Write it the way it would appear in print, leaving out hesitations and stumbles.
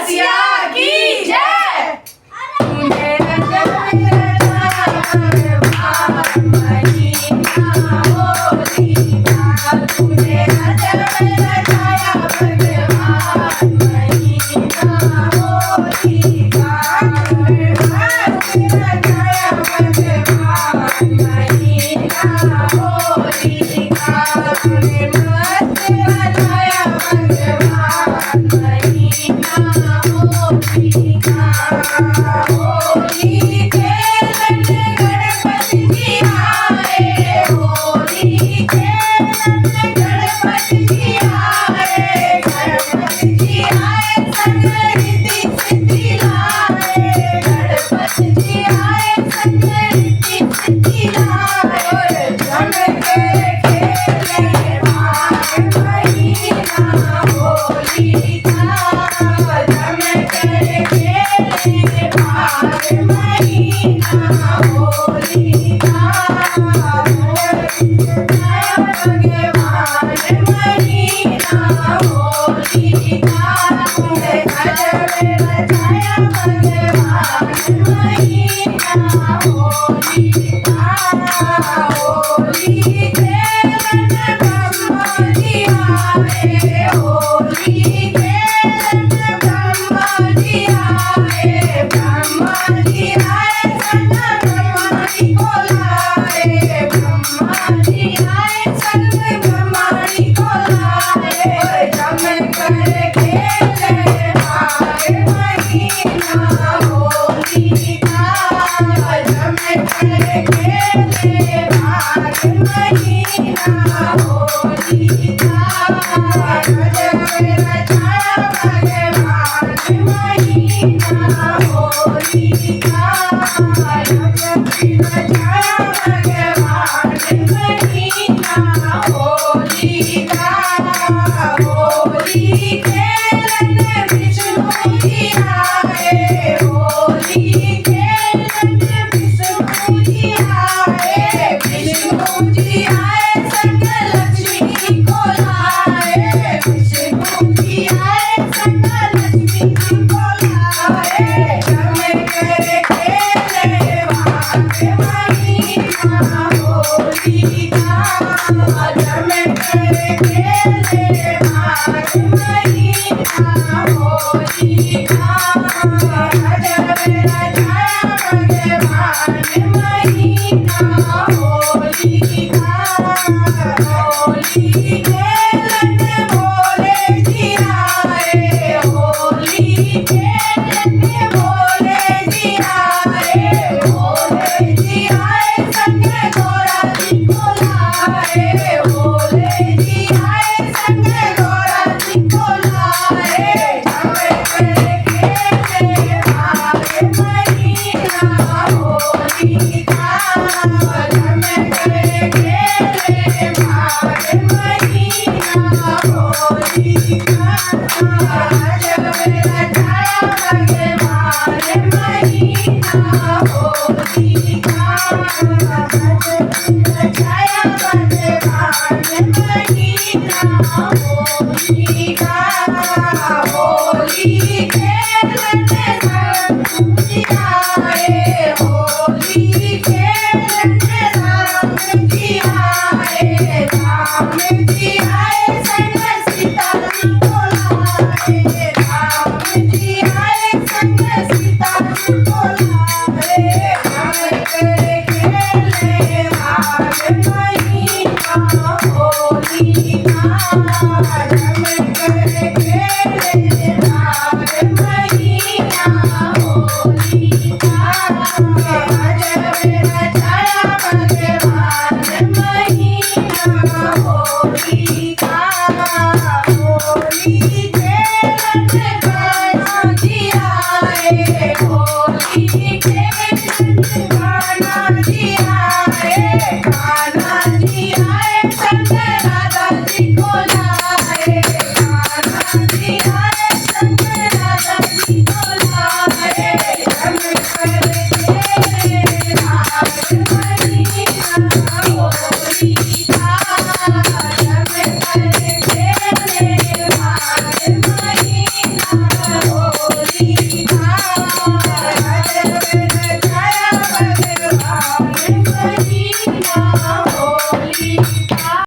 रसिया की जय। तूने रचना भगवान महीना होली का, तूने रचना भगवान महीना होली का, मस्त रचाया भगवान महीना होली का, तूने मस्त रचाया भगवान महीना होली का। होली खेलन गणपति जी आए, होली खेलन गणपति जी आए, गणपति जी आए संग रिद्धि सिद्धि लाए, गणपति जी आए संग रिद्धि सिद्धि लाए। झमके खेले माघ महीना होली का, झमके खेले माघ महीना होली का, रचाया भगवान महीना होली का, गजब रचाया भगवान महीना होली का। होली खेलन ब्रह्मा जी आए, होली खेलन ब्रह्मा जी आए, ब्रह्मा जी आए संग ब्रह्मा जी को लाए, ब्रह्मा जी आए संग ब्रह्मा जी को लाए। जमकर खेले माघ महीना होली का, जमकर खेले माघ महीना होली का, गजब रचाया भगवान महीना होली का, गजब रचाया भगवान महीना होली का। होली खेलन विष्णु जी आए, होली खेलन विष्णु जी आए, विष्णु जी आए संग लक्ष्मी को लाए, विष्णु जी आए संग लक्ष्मी को लाए। जमकर खेले माघ महीना होली का, जमकर खेले माघ महीना होली का, गजब रचाया भगवान महीना होली का। होली खेलन भोले जी आए, होली खेलन भोले जी आए, भोले जी आए संग गौरा जी को लाए, भोले जी आए संग गौरा जी को लाए। झमकर खेले माघ महीना होली का, झमकर खेले माघ महीना होली का, गजब रचाया भगवान महीना होली का, गजब रचाया भगवान महीना होली का। होली खेलन राम जी आए, होली खेलन राम जी आए, राम जी आए संग सीता जी को लाए, राम जी आए संग सीता जी को लाए। झमकर खेले माघ महीना होली का, झमकर खेले